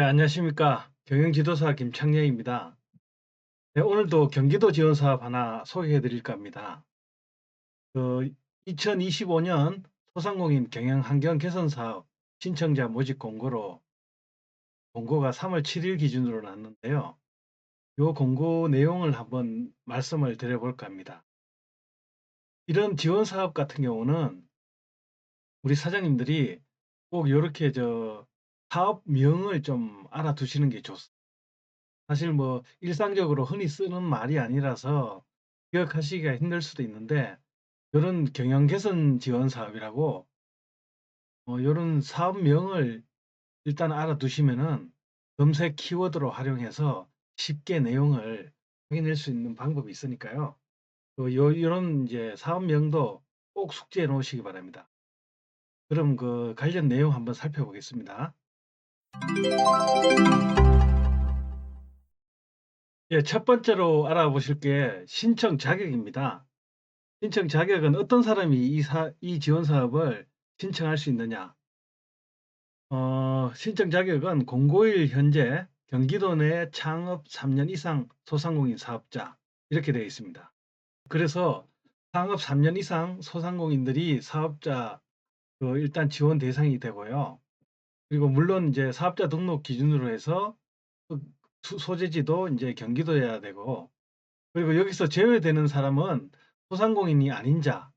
네, 안녕하십니까. 경영지도사 김창렬입니다. 네, 오늘도 경기도 지원 사업 하나 소개해 드릴까 합니다. 2025년 소상공인 경영 환경 개선 사업 신청자 모집 공고가 3월 7일 기준으로 났는데요. 이 공고 내용을 한번 말씀을 드려볼까 합니다. 이런 지원 사업 같은 경우는 우리 사장님들이 꼭 이렇게 사업명을 좀 알아두시는 게 좋습니다. 사실 뭐 일상적으로 흔히 쓰는 말이 아니라서 기억하시기가 힘들 수도 있는데 이런 경영 개선 지원 사업이라고 이런 사업명을 일단 알아두시면은 검색 키워드로 활용해서 쉽게 내용을 확인할 수 있는 방법이 있으니까요. 이런 이제 사업명도 꼭 숙지해 놓으시기 바랍니다. 그럼 그 관련 내용 한번 살펴보겠습니다. 예, 첫 번째로 알아보실 게 신청 자격입니다. 신청 자격은 어떤 사람이 이 지원 사업을 신청할 수 있느냐? 신청 자격은 공고일 현재 경기도 내 창업 3년 이상 소상공인 사업자 이렇게 되어 있습니다. 그래서 창업 3년 이상 소상공인들이 사업자 일단 지원 대상이 되고요. 그리고 물론 이제 사업자 등록 기준으로 해서 그 소재지도 이제 경기도여야 되고, 그리고 여기서 제외되는 사람은 소상공인이 아닌 자,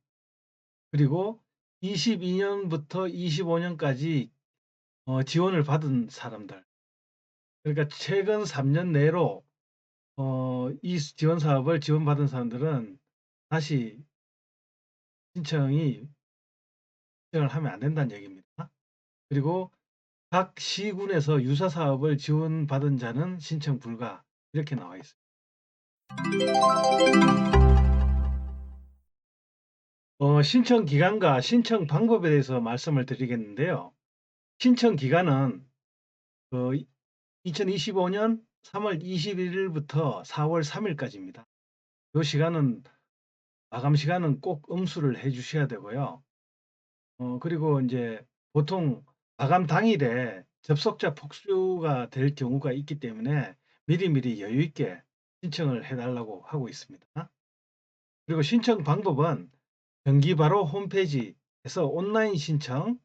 그리고 22년부터 25년까지 지원을 받은 사람들. 그러니까 최근 3년 내로 이 지원 사업을 지원받은 사람들은 다시 신청을 하면 안 된다는 얘기입니다. 그리고 각 시군에서 유사 사업을 지원받은 자는 신청 불가 이렇게 나와 있습니다. 신청 기간과 신청 방법에 대해서 말씀을 드리겠는데요. 신청 기간은 2025년 3월 21일부터 4월 3일까지입니다. 이 시간은 마감 시간은 꼭 음수를 해 주셔야 되고요. 그리고 이제 보통 마감 당일에 접속자 폭주가 될 경우가 있기 때문에 미리미리 여유 있게 신청을 해 달라고 하고 있습니다. 그리고 신청 방법은 경기바로 홈페이지에서 온라인 신청,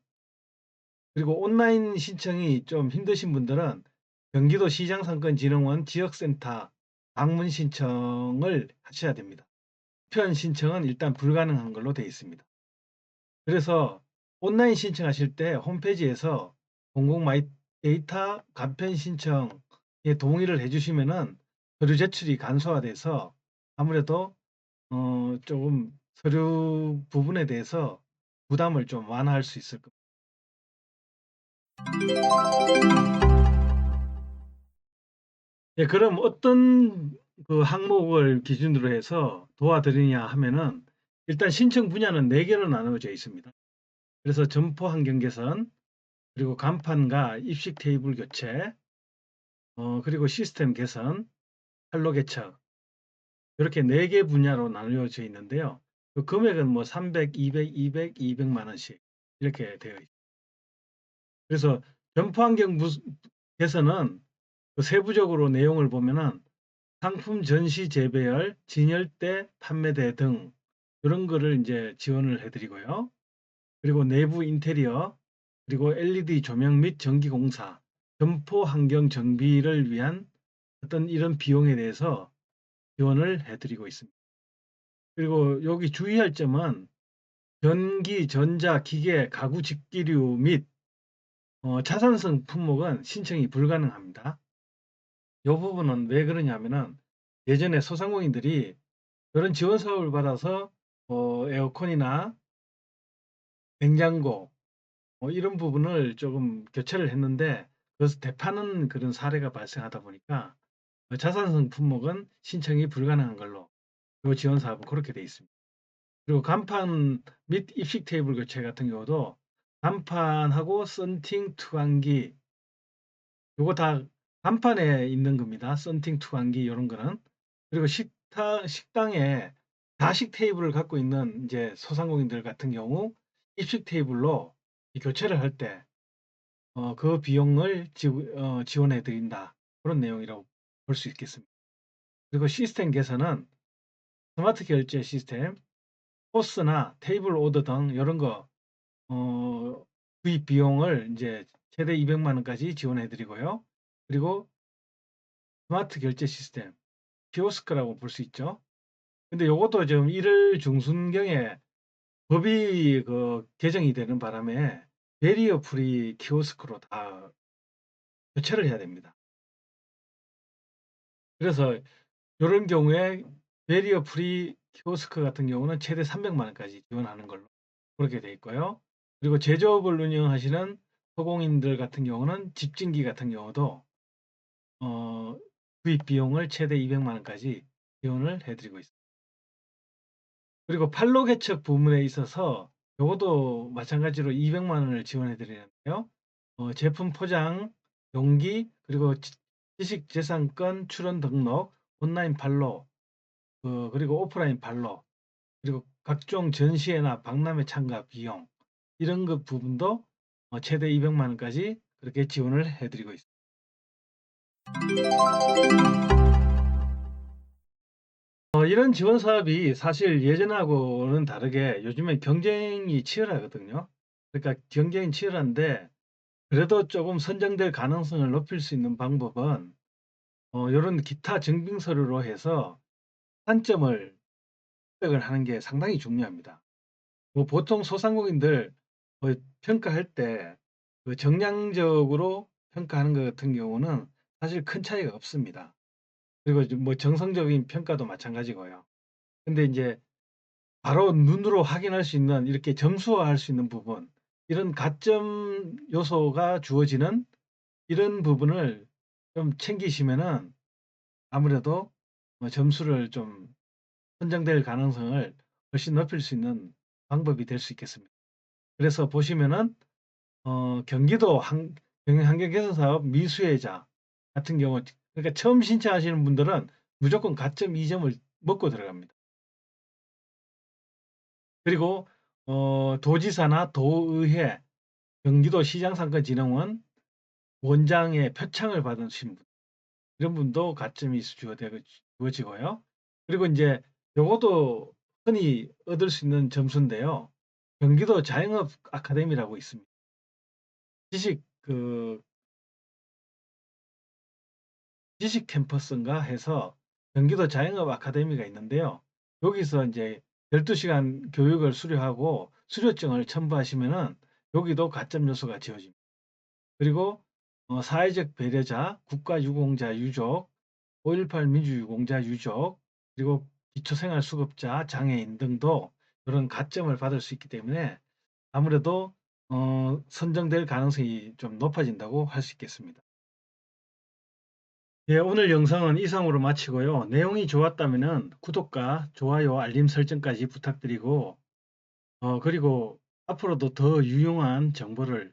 그리고 온라인 신청이 좀 힘드신 분들은 경기도 시장상권진흥원 지역센터 방문 신청을 하셔야 됩니다. 우편 신청은 일단 불가능한 걸로 되어 있습니다. 그래서 온라인 신청하실 때 홈페이지에서 공공 마이 데이터 간편 신청에 동의를 해주시면은 서류 제출이 간소화돼서 아무래도 조금 서류 부분에 대해서 부담을 좀 완화할 수 있을 겁니다. 예, 그럼 어떤 그 항목을 기준으로 해서 도와드리냐 하면은 일단 신청 분야는 4개로 나누어져 있습니다. 그래서 점포 환경 개선, 그리고 간판과 입식 테이블 교체, 그리고 시스템 개선, 판로 개척 이렇게 4개 분야로 나누어져 있는데요. 그 금액은 뭐 300, 200, 200, 200만 원씩 이렇게 되어 있습니다. 그래서 점포 환경 개선은 그 세부적으로 내용을 보면은 상품 전시 재배열, 진열대, 판매대 등 이런 거를 이제 지원을 해드리고요. 그리고 내부 인테리어, 그리고 LED 조명 및 전기 공사, 점포 환경 정비를 위한 어떤 이런 비용에 대해서 지원을 해드리고 있습니다. 그리고 여기 주의할 점은 전기, 전자, 기계, 가구 직기류 및 차산성 품목은 신청이 불가능합니다. 이 부분은 왜 그러냐면은 예전에 소상공인들이 그런 지원 사업을 받아서 에어컨이나 냉장고 이런 부분을 조금 교체를 했는데 그래서 대파는 그런 사례가 발생하다 보니까 자산성 품목은 신청이 불가능한 걸로 이 지원 사업은 그렇게 돼 있습니다. 그리고 간판 및 입식 테이블 교체 같은 경우도 간판하고 썬팅 투광기 요거 다 간판에 있는 겁니다. 썬팅 투광기 이런 거는. 그리고 식당에 다식 테이블을 갖고 있는 이제 소상공인들 같은 경우 입식 테이블로 이 교체를 할 때 그 비용을 지원해 드린다. 그런 내용이라고 볼 수 있겠습니다. 그리고 시스템 개선은 스마트 결제 시스템, 포스나 테이블 오더 등 이런 거 구입 비용을 이제 최대 200만 원까지 지원해 드리고요. 그리고 스마트 결제 시스템, 키오스크라고 볼 수 있죠. 근데 요것도 지금 1월 중순경에 법이 개정이 되는 바람에 베리어 프리 키오스크로 다 교체를 해야 됩니다. 그래서 이런 경우에 베리어 프리 키오스크 같은 경우는 최대 300만 원까지 지원하는 걸로 그렇게 돼 있고요. 그리고 제조업을 운영하시는 소공인들 같은 경우는 집진기 같은 경우도 구입 비용을 최대 200만 원까지 지원을 해드리고 있습니다. 그리고 판로 개척 부분에 있어서 요것도 마찬가지로 200만 원을 지원해 드리는데요. 제품 포장, 용기, 그리고 지식재산권 출원 등록, 온라인 판로, 그리고 오프라인 판로, 그리고 각종 전시회나 박람회 참가 비용 이런 것 부분도 최대 200만 원까지 그렇게 지원을 해드리고 있습니다. 이런 지원 사업이 사실 예전하고는 다르게 요즘에 경쟁이 치열하거든요. 그러니까 경쟁이 치열한데 그래도 조금 선정될 가능성을 높일 수 있는 방법은 요런 기타 증빙서류로 해서 한점을 획득을 하는 게 상당히 중요합니다. 뭐 보통 소상공인들 평가할 때 정량적으로 평가하는 것 같은 경우는 사실 큰 차이가 없습니다. 그리고 뭐 정성적인 평가도 마찬가지고요. 근데 이제 바로 눈으로 확인할 수 있는 이렇게 점수화할 수 있는 부분, 이런 가점 요소가 주어지는 이런 부분을 좀 챙기시면은 아무래도 점수를 좀 선정될 가능성을 훨씬 높일 수 있는 방법이 될 수 있겠습니다. 그래서 보시면은 경기도 환경개선사업 미수혜자 같은 경우, 그러니까 처음 신청하시는 분들은 무조건 가점 2점을 먹고 들어갑니다. 그리고 도지사나 도의회, 경기도시장상권진흥원 원장의 표창을 받으신 분, 이런 분도 가점이 주어지고요. 그리고 이제 요것도 흔히 얻을 수 있는 점수인데요. 경기도 자영업 아카데미라고 있습니다. 지식 지식 캠퍼스인가 해서 경기도 자영업 아카데미가 있는데요. 여기서 이제 12시간 교육을 수료하고 수료증을 첨부하시면은 여기도 가점 요소가 지어집니다. 그리고 사회적 배려자, 국가유공자 유족, 5.18 민주유공자 유족, 그리고 기초생활수급자, 장애인 등도 이런 가점을 받을 수 있기 때문에 아무래도 선정될 가능성이 좀 높아진다고 할 수 있겠습니다. 예, 오늘 영상은 이상으로 마치고요. 내용이 좋았다면 구독과 좋아요, 알림 설정까지 부탁드리고 그리고 앞으로도 더 유용한 정보를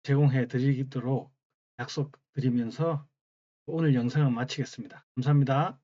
제공해 드리도록 약속드리면서 오늘 영상은 마치겠습니다. 감사합니다.